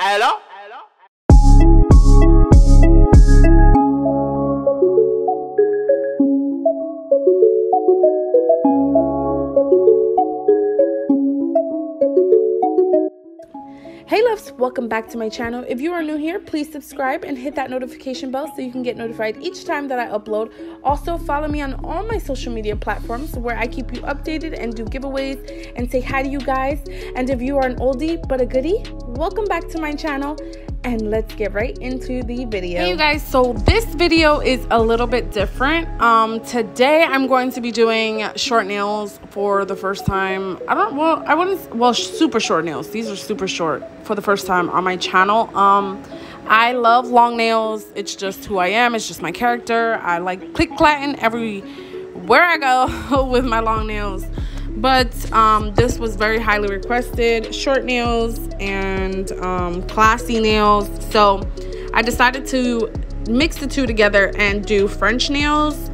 Hello? Hey loves, welcome back to my channel. If you are new here, please subscribe and hit that notification bell so you can get notified each time that I upload. Also, follow me on all my social media platforms where I keep you updated and do giveaways and say hi to you guys. And if you are an oldie but a goodie, welcome back to my channel and let's get right into the video. Hey you guys, so this video is a little bit different. Today I'm going to be doing short nails for the first time. Super short nails. These are super short for the first time on my channel. I love long nails. It's just who I am. It's just my character. I like click-clatting everywhere I go with my long nails. But this was very highly requested, short nails and classy nails. So I decided to mix the two together and do French nails.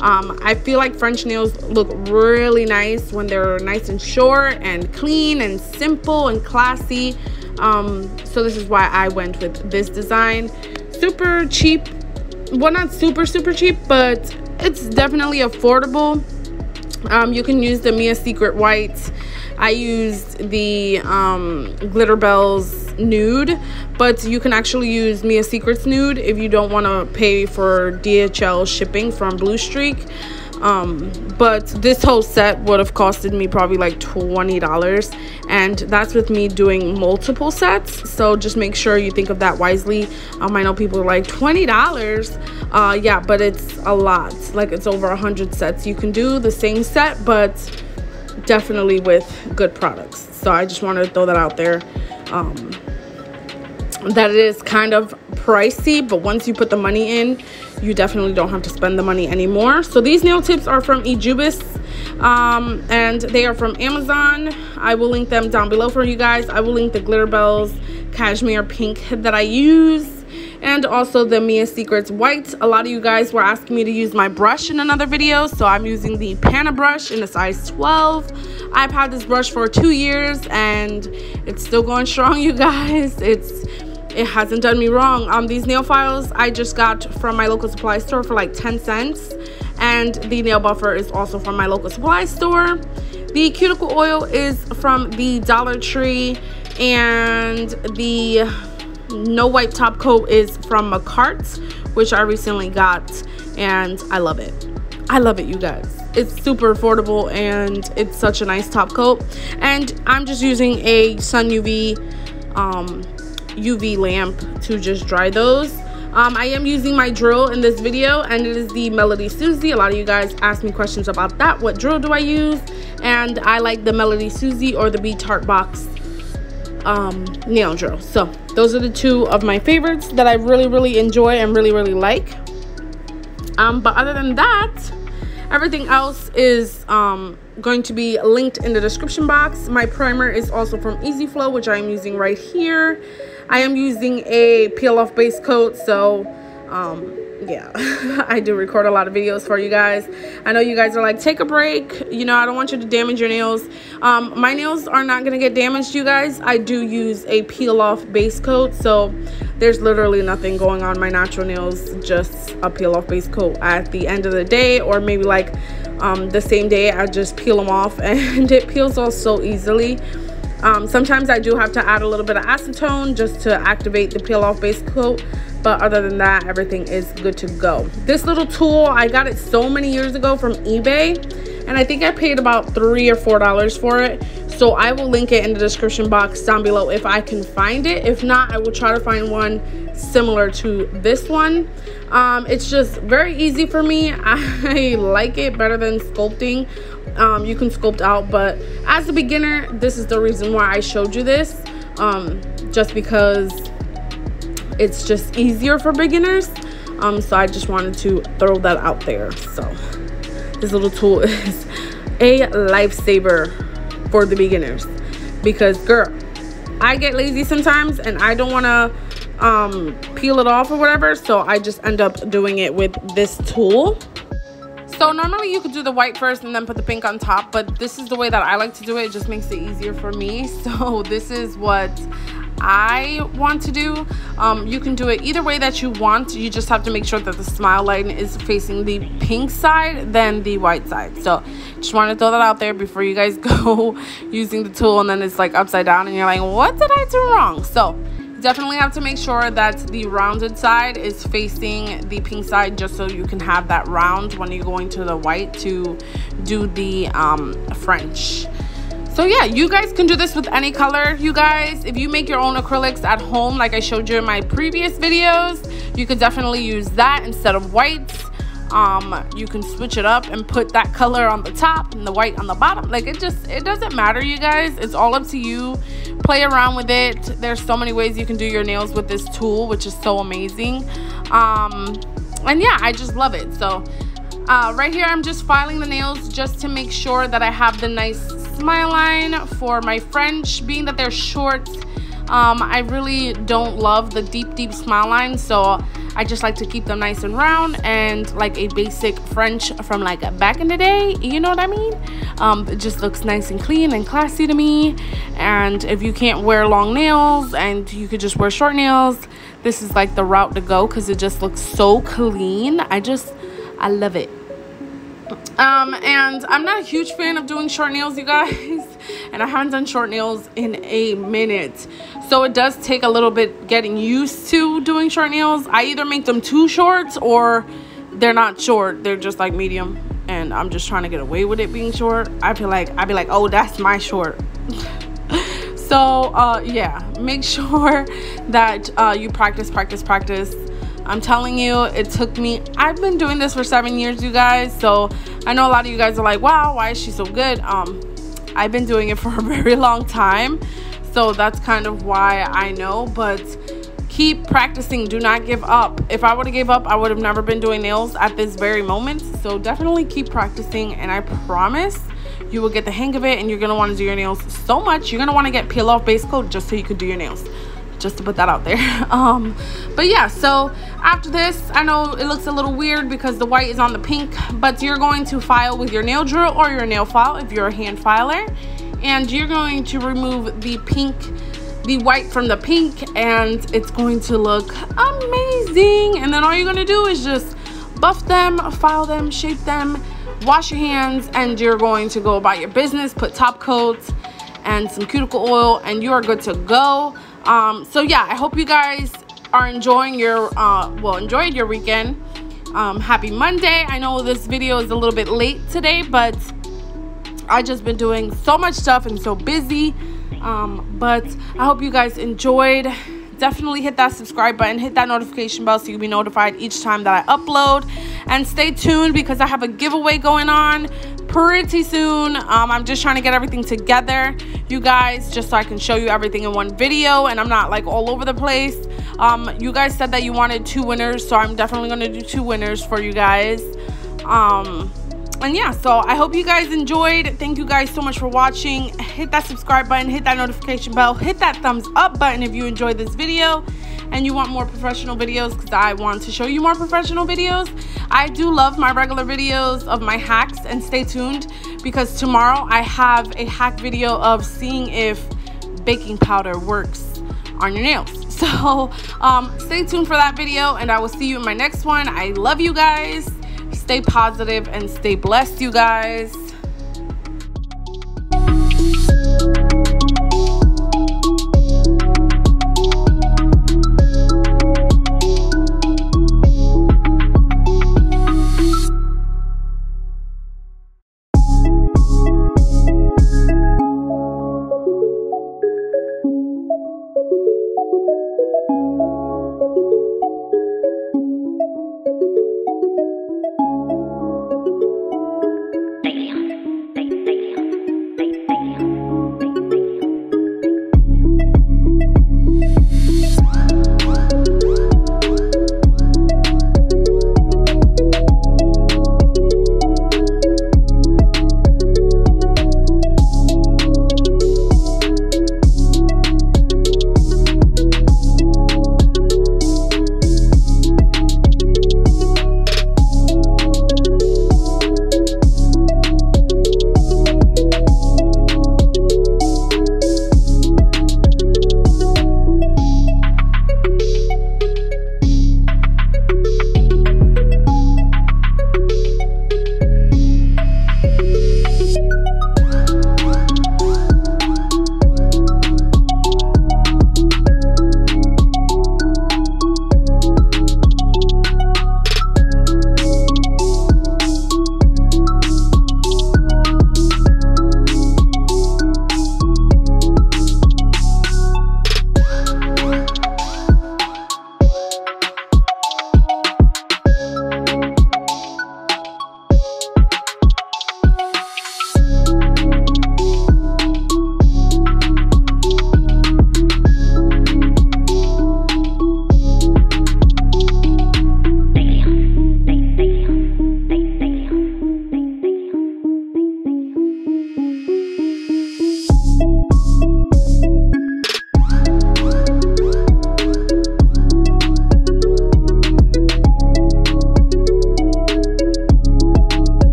I feel like French nails look really nice when they're nice and short and clean and simple and classy. So this is why I went with this design. Super cheap. Well, not super cheap, but it's definitely affordable. You can use the Mia Secret White. I used the Glitter Bells Nude, but you can actually use Mia Secret's Nude if you don't want to pay for DHL shipping from Blue Streak. But this whole set would have costed me probably like $20, and that's with me doing multiple sets. So just make sure you think of that wisely. I know people are like, $20? Yeah, but it's a lot. Like, it's over 100 sets you can do the same set, but definitely with good products. So I just wanted to throw that out there. That it is kind of pricey, but once you put the money in, you definitely don't have to spend the money anymore. So these nail tips are from Ejubis, and they are from Amazon. I will link them down below for you guys. I will link the Glitter Bells cashmere pink that I use, and also the Mia Secrets white. A lot of you guys were asking me to use my brush in another video, so I'm using the Pana brush in a size 12. I've had this brush for 2 years and it's still going strong, you guys. It hasn't done me wrong. These nail files I just got from my local supply store for like 10 cents, and the nail buffer is also from my local supply store. The cuticle oil is from the Dollar Tree, and the no wipe top coat is from Macart, which I recently got, and I love it. I love it, you guys. It's super affordable and it's such a nice top coat. And I'm just using a sun UV lamp to just dry those. I am using my drill in this video, and it is the Melody Susie. A lot of you guys asked me questions about that. What drill do I use? And I like the Melody Susie or the Beach Heart Box nail drill. So those are the two of my favorites that I really enjoy and really like. But other than that, everything else is going to be linked in the description box. My primer is also from Easy Flow, which I am using right here. I am using a peel off base coat, so yeah. I do record a lot of videos for you guys. I know you guys are like, take a break, you know, I don't want you to damage your nails. My nails are not gonna get damaged, you guys. I do use a peel off base coat, so there's literally nothing going on my natural nails, just a peel off base coat at the end of the day, or maybe like the same day I just peel them off and it peels off so easily. Sometimes I do have to add a little bit of acetone just to activate the peel off base coat, but other than that, everything is good to go. This little tool, I got it so many years ago from eBay, and I think I paid about $3 or $4 for it. So I will link it in the description box down below if I can find it. If not, I will try to find one similar to this one. It's just very easy for me. I like it better than sculpting. You can sculpt out, but as a beginner, this is the reason why I showed you this, just because it's just easier for beginners. So I just wanted to throw that out there. So this little tool is a lifesaver for the beginners, because girl, I get lazy sometimes and I don't want to peel it off or whatever, so I just end up doing it with this tool. So normally you could do the white first and then put the pink on top, but this is the way that I like to do it. It just makes it easier for me. So this is what I want to do. You can do it either way that you want. You just have to make sure that the smile line is facing the pink side than the white side. So just want to throw that out there before you guys go using the tool and then it's like upside down and you're like, what did I do wrong? So definitely have to make sure that the rounded side is facing the pink side, just so you can have that round when you're going to the white to do the French. So yeah, you guys can do this with any color. You guys, if you make your own acrylics at home like I showed you in my previous videos, you could definitely use that instead of whites. You can switch it up and put that color on the top and the white on the bottom. Like it doesn't matter, you guys. It's all up to you. Play around with it. There's so many ways you can do your nails with this tool, which is so amazing. And yeah, I just love it. So right here I'm just filing the nails just to make sure that I have the nice smile line for my French. Being that they're short, I really don't love the deep smile line, so I just like to keep them nice and round and like a basic French from like back in the day, you know what I mean? It just looks nice and clean and classy to me. And if you can't wear long nails and you could just wear short nails, this is like the route to go because it just looks so clean. I love it. And I'm not a huge fan of doing short nails, you guys, and I haven't done short nails in a minute, so it does take a little bit getting used to doing short nails. I either make them too short or they're not short, they're just like medium, and I'm just trying to get away with it being short. I'd be like, oh, that's my short. So yeah, make sure that you practice. I'm telling you, it took me, I've been doing this for 7 years, you guys. So I know a lot of you guys are like, wow, why is she so good? I've been doing it for a very long time. So that's kind of why I know, but keep practicing. Do not give up. If I would have gave up, I would have never been doing nails at this very moment. So definitely keep practicing, and I promise you will get the hang of it, and you're going to want to do your nails so much. You're going to want to get peel off base coat just so you could do your nails. Just to put that out there. But yeah, so after this, I know it looks a little weird because the white is on the pink, but you're going to file with your nail drill or your nail file if you're a hand filer, and you're going to remove the white from the pink, and it's going to look amazing. And then all you're going to do is just buff them, file them, shape them, wash your hands, and you're going to go about your business. Put top coats and some cuticle oil, and you are good to go. So yeah, I hope you guys are enjoying your enjoyed your weekend. Happy Monday. I know this video is a little bit late today, but I just been doing so much stuff and so busy. But I hope you guys enjoyed. Definitely hit that subscribe button, hit that notification bell so you'll be notified each time that I upload, and stay tuned because I have a giveaway going on pretty soon. I'm just trying to get everything together, you guys, just so I can show you everything in one video and I'm not like all over the place. You guys said that you wanted 2 winners, so I'm definitely going to do 2 winners for you guys. And yeah, so I hope you guys enjoyed. Thank you guys so much for watching. Hit that subscribe button, hit that notification bell, hit that thumbs up button if you enjoyed this video and you want more professional videos, because I want to show you more professional videos. I do love my regular videos of my hacks, and stay tuned because tomorrow I have a hack video of seeing if baking powder works on your nails. So stay tuned for that video, and I will see you in my next one. I love you guys. Stay positive and stay blessed, you guys.